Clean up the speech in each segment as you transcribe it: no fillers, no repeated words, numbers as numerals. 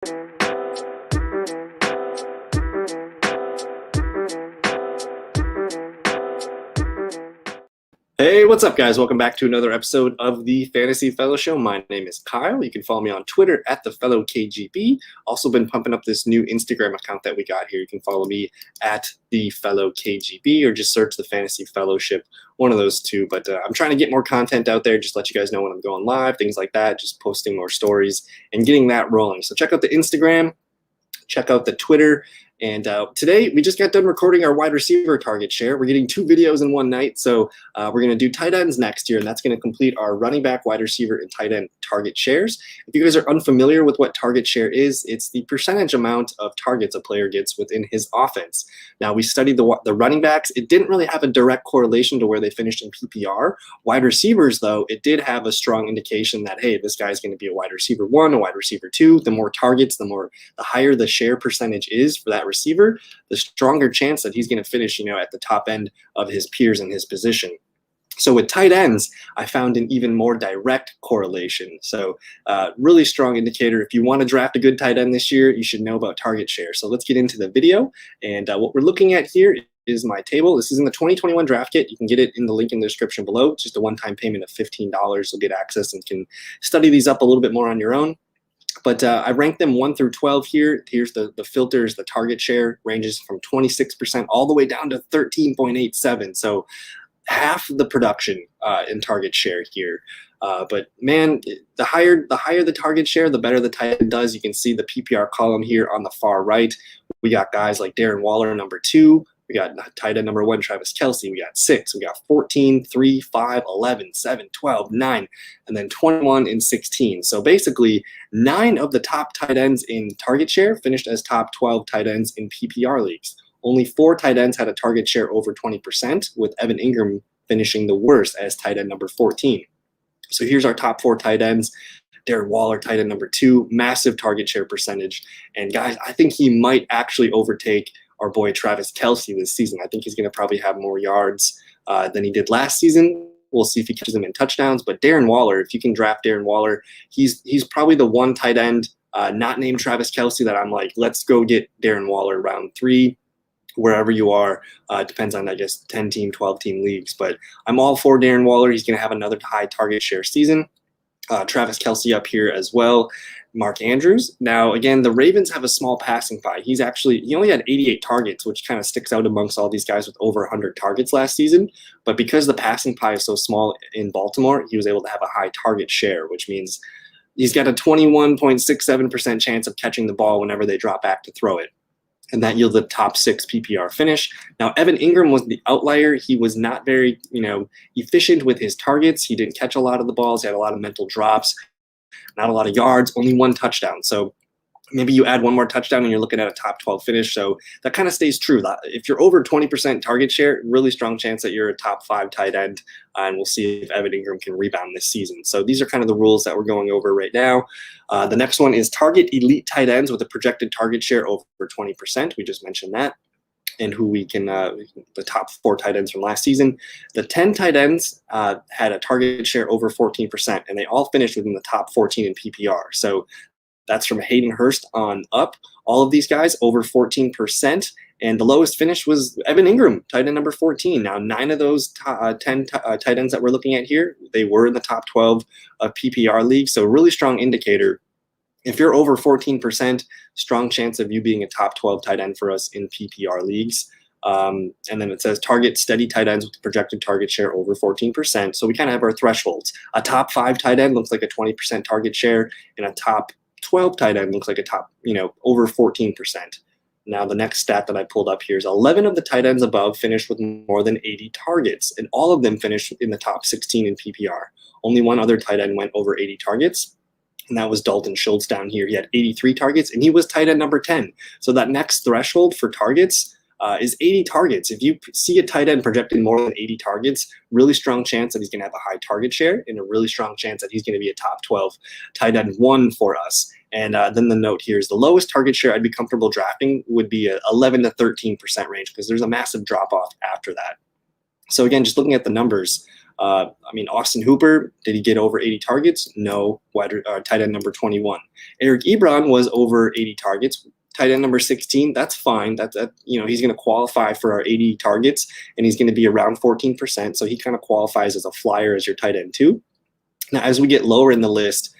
Hey, what's up, guys? Welcome back to another episode of the Fantasy Fellow Show. My name is Kyle. You can follow me on Twitter at @TheFellowKGB. Also been pumping up this new Instagram account that we got here. You can follow me at @TheFellowKGB or just search the Fantasy Fellowship, one of those two. But I'm trying to get more content out there, just let you guys know when I'm going live, things like that, just posting more stories and getting that rolling. So check out the Instagram, check out the Twitter. And today, we just got done recording our wide receiver target share. We're getting 2 videos in one night, so we're going to do tight ends next year, and that's going to complete our running back, wide receiver, and tight end target shares. If you guys are unfamiliar with what target share is, it's the percentage amount of targets a player gets within his offense. Now, we studied the running backs. It didn't really have a direct correlation to where they finished in PPR. Wide receivers, though, it did have a strong indication that, hey, this guy's going to be a wide receiver 1, a wide receiver 2. The more targets, the higher the share percentage is for that receiver, the stronger chance that he's going to finish, at the top end of his peers in his position. So with tight ends, I found an even more direct correlation. So really strong indicator. If you want to draft a good tight end this year, you should know about target share. So let's get into the video. And what we're looking at here is my table. This is in the 2021 draft kit. You can get it in the link in the description below. It's just a one-time payment of $15. You'll get access and can study these up a little bit more on your own. But I ranked them 1 through 12 here. Here's the filters. The target share ranges from 26% all the way down to 13.87. So half the production in target share here. But man, the higher the target share, the better the tight end does. You can see the PPR column here on the far right. We got guys like Darren Waller, number 2. We got tight end number 1, Travis Kelce. We got 6. We got 14, 3, 5, 11, 7, 12, 9, and then 21 and 16. So basically, 9 of the top tight ends in target share finished as top 12 tight ends in PPR leagues. Only 4 tight ends had a target share over 20%, with Evan Ingram finishing the worst as tight end number 14. So here's our top 4 tight ends. Darren Waller, tight end number 2, massive target share percentage. And guys, I think he might actually overtake our boy Travis Kelce this season. I think he's going to probably have more yards than he did last season. We'll see if he catches them in touchdowns. But Darren Waller, if you can draft Darren Waller, he's probably the one tight end not named Travis Kelce that I'm like, let's go get Darren Waller round 3, wherever you are. It depends on, I guess, 10-team, 12-team leagues. But I'm all for Darren Waller. He's going to have another high target share season. Travis Kelce up here as well. Mark Andrews. Now, again, the Ravens have a small passing pie. He only had 88 targets, which kind of sticks out amongst all these guys with over 100 targets last season. But because the passing pie is so small in Baltimore, he was able to have a high target share, which means he's got a 21.67% chance of catching the ball whenever they drop back to throw it. And that yielded a top 6 PPR finish. Now, Evan Ingram was the outlier. He was not very, efficient with his targets. He didn't catch a lot of the balls. He had a lot of mental drops, not a lot of yards, only 1 touchdown. So maybe you add 1 more touchdown and you're looking at a top 12 finish. So that kind of stays true. If you're over 20% target share, really strong chance that you're a top 5 tight end. And we'll see if Evan Ingram can rebound this season. So these are kind of the rules that we're going over right now. The next one is target elite tight ends with a projected target share over 20%. We just mentioned that. And who we can, the top 4 tight ends from last season. The 10 tight ends had a target share over 14%, and they all finished within the top 14 in PPR. So that's from Hayden Hurst on up. All of these guys over 14%. And the lowest finish was Evan Ingram, tight end number 14. Now, 9 of those 10 tight ends that we're looking at here, they were in the top 12 of PPR leagues. So really strong indicator. If you're over 14%, strong chance of you being a top 12 tight end for us in PPR leagues. And then it says target steady tight ends with projected target share over 14%. So we kind of have our thresholds. A top 5 tight end looks like a 20% target share, and a top 12 tight end looks like a top, over 14%. Now, the next stat that I pulled up here is 11 of the tight ends above finished with more than 80 targets, and all of them finished in the top 16 in PPR. Only 1 other tight end went over 80 targets, and that was Dalton Schultz down here. He had 83 targets, and he was tight end number 10. So that next threshold for targets is 80 targets. If you see a tight end projecting more than 80 targets, really strong chance that he's going to have a high target share, and a really strong chance that he's going to be a top 12 tight end 1 for us. And then the note here is the lowest target share I'd be comfortable drafting would be a 11 to 13% range, because there's a massive drop off after that. So again, just looking at the numbers, I mean, Austin Hooper, did he get over 80 targets? No. Tight end number 21. Eric Ebron was over 80 targets. Tight end number 16, that's fine. He's going to qualify for our 80 targets, and he's going to be around 14%. So he kind of qualifies as a flyer as your tight end too. Now, as we get lower in the list,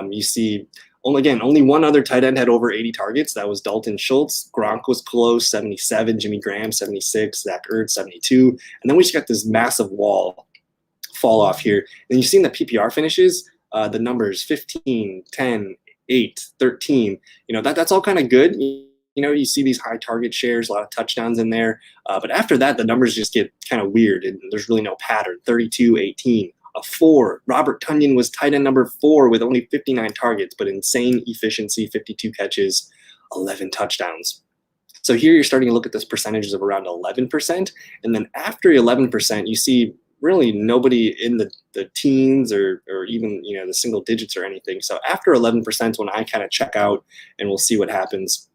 you see only one other tight end had over 80 targets. That was Dalton Schultz. Gronk was close, 77. Jimmy Graham, 76. Zach Ertz, 72. And then we just got this massive fall off here. And you've seen the PPR finishes, the numbers 15, 10, 8, 13. That's all kind of good. You see these high target shares, a lot of touchdowns in there. But after that, the numbers just get kind of weird, and there's really no pattern. 32, 18. A 4. Robert Tonyan was tight end number 4 with only 59 targets, but insane efficiency, 52 catches, 11 touchdowns. So here you're starting to look at this percentages of around 11%. And then after 11%, you see really nobody in the teens or even the single digits or anything. So after 11% is when I kind of check out, and we'll see what happens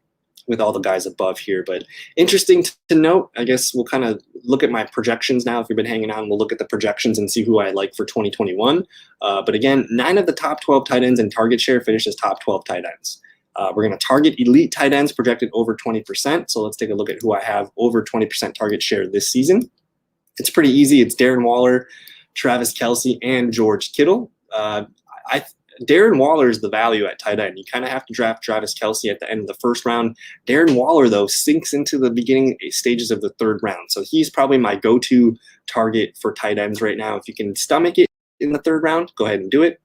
with all the guys above here. But interesting to note, I guess we'll kind of look at my projections now. If you've been hanging on, we'll look at the projections and see who I like for 2021. But again, 9 of the top 12 tight ends in target share finished as top 12 tight ends. We're going to target elite tight ends projected over 20%. So let's take a look at who I have over 20% target share this season. It's pretty easy. It's Darren Waller, Travis Kelce, and George Kittle. Darren Waller is the value at tight end. You kind of have to draft Travis Kelce at the end of the first round. Darren Waller, though, sinks into the beginning stages of the third round. So he's probably my go-to target for tight ends right now. If you can stomach it in the third round, go ahead and do it.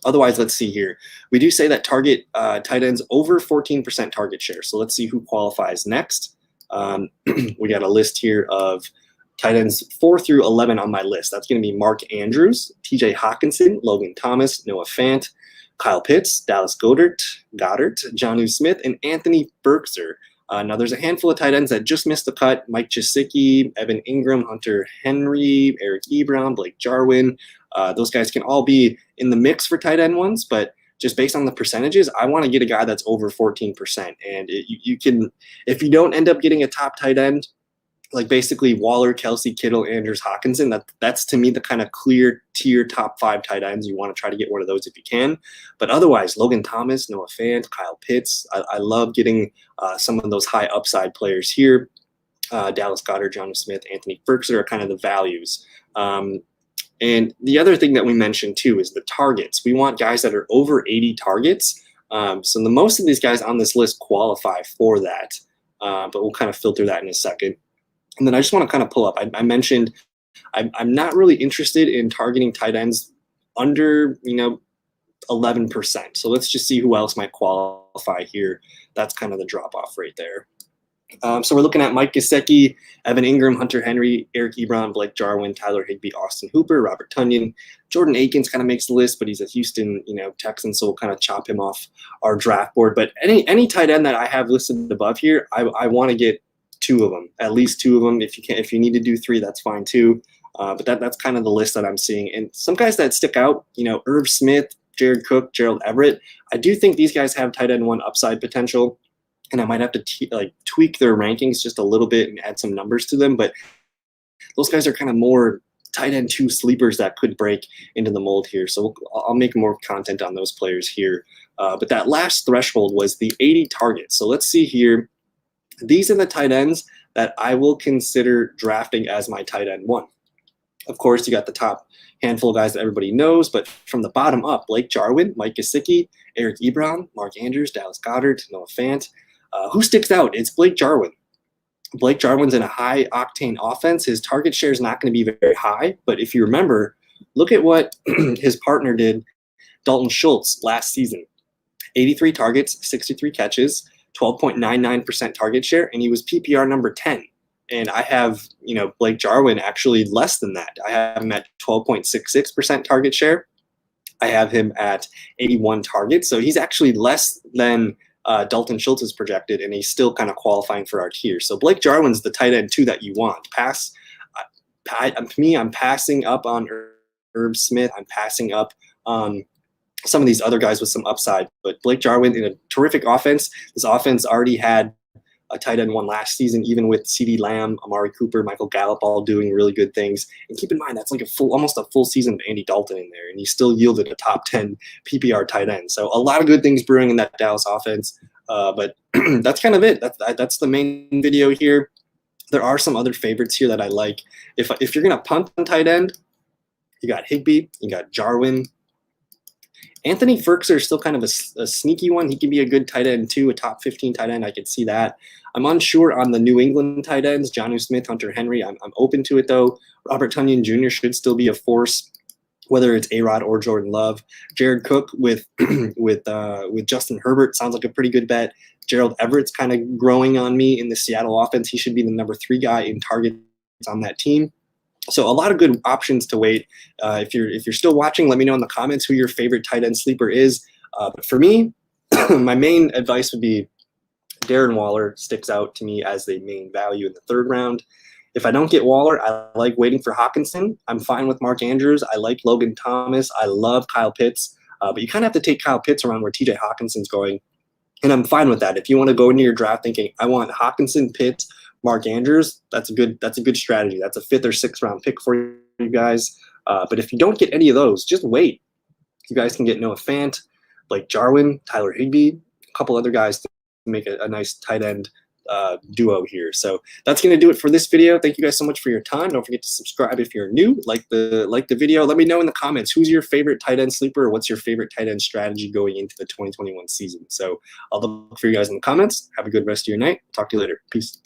Otherwise, let's see here. We do say that target tight ends over 14% target share. So let's see who qualifies next. We got a list here of tight ends 4 through 11 on my list. That's going to be Mark Andrews, TJ Hawkinson, Logan Thomas, Noah Fant, Kyle Pitts, Dallas Goedert, Jonnu Smith, and Anthony Berkser. Now, there's a handful of tight ends that just missed the cut. Mike Gesicki, Evan Ingram, Hunter Henry, Eric Ebron, Blake Jarwin. Those guys can all be in the mix for tight end ones, but just based on the percentages, I want to get a guy that's over 14%. And you can, if you don't end up getting a top tight end, like basically Waller, Kelce, Kittle, Andrews, Hawkinson, that's to me the kind of clear tier top 5 tight ends. You want to try to get one of those if you can. But otherwise, Logan Thomas, Noah Fant, Kyle Pitts. I love getting some of those high upside players here. Dallas Goedert, Jonnu Smith, Anthony Berkser are kind of the values. And the other thing that we mentioned too is the targets. We want guys that are over 80 targets. So the most of these guys on this list qualify for that. But we'll kind of filter that in a second. And then I just want to kind of pull up. I mentioned I'm not really interested in targeting tight ends under 11%. So let's just see who else might qualify here. That's kind of the drop off right there. So we're looking at Mike Gesicki, Evan Ingram, Hunter Henry, Eric Ebron, Blake Jarwin, Tyler Higbee, Austin Hooper, Robert Tonyan. Jordan Akins kind of makes the list, but he's a Houston, Texan, so we'll kind of chop him off our draft board. But any tight end that I have listed above here, I want to get 2 of them, at least 2 of them. If you can, if you need to do 3, that's fine too. But that's kind of the list that I'm seeing. And some guys that stick out, Irv Smith, Jared Cook, Gerald Everett. I do think these guys have tight end 1 upside potential, and I might have to tweak their rankings just a little bit and add some numbers to them. But those guys are kind of more tight end 2 sleepers that could break into the mold here. So I'll make more content on those players here. But that last threshold was the 80 targets. So let's see here. These are the tight ends that I will consider drafting as my tight end 1. Of course, you got the top handful of guys that everybody knows, but from the bottom up, Blake Jarwin, Mike Gesicki, Eric Ebron, Mark Andrews, Dallas Goedert, Noah Fant. Who sticks out? It's Blake Jarwin. Blake Jarwin's in a high octane offense. His target share is not going to be very high, but if you remember, look at what his partner did, Dalton Schultz, last season. 83 targets, 63 catches, 12.99% target share, and he was PPR number 10. And I have, Blake Jarwin actually less than that. I have him at 12.66% target share. I have him at 81 targets. So he's actually less than Dalton Schultz is projected, and he's still kind of qualifying for our tier. So Blake Jarwin's the tight end 2 that you want. I'm passing up on Irv Smith. I'm passing up on some of these other guys with some upside. But Blake Jarwin in a terrific offense. This offense already had a tight end one last season, even with CeeDee Lamb, Amari Cooper, Michael Gallup all doing really good things. And keep in mind, that's like almost a full season of Andy Dalton in there, and he still yielded a top 10 PPR tight end. So a lot of good things brewing in that Dallas offense. But that's kind of it. That's the main video here. There are some other favorites here that I like. If you're gonna punt on tight end, you got Higbee, you got Jarwin. Anthony Firkser is still kind of a sneaky one. He can be a good tight end too, a top 15 tight end. I could see that. I'm unsure on the New England tight ends, Jonnu Smith, Hunter Henry. I'm open to it though. Robert Tonyan Jr. should still be a force, whether it's A-Rod or Jordan Love. Jared Cook with Justin Herbert sounds like a pretty good bet. Gerald Everett's kind of growing on me in the Seattle offense. He should be the number 3 guy in targets on that team. So a lot of good options to wait. If you're still watching, let me know in the comments who your favorite tight end sleeper is. But for me, my main advice would be Darren Waller sticks out to me as the main value in the 3rd round. If I don't get Waller, I like waiting for Hockenson. I'm fine with Mark Andrews. I like Logan Thomas. I love Kyle Pitts. But you kind of have to take Kyle Pitts around where TJ Hawkinson's going. And I'm fine with that. If you want to go into your draft thinking, I want Hockenson, Pitts, Mark Andrews, that's a good strategy. That's a 5th or 6th round pick for you guys. But if you don't get any of those, just wait. You guys can get Noah Fant, Blake Jarwin, Tyler Higbee, a couple other guys to make a nice tight end duo here. So that's going to do it for this video. Thank you guys so much for your time. Don't forget to subscribe if you're new. Like the video. Let me know in the comments who's your favorite tight end sleeper, or what's your favorite tight end strategy going into the 2021 season. So I'll look for you guys in the comments. Have a good rest of your night. Talk to you later. Peace.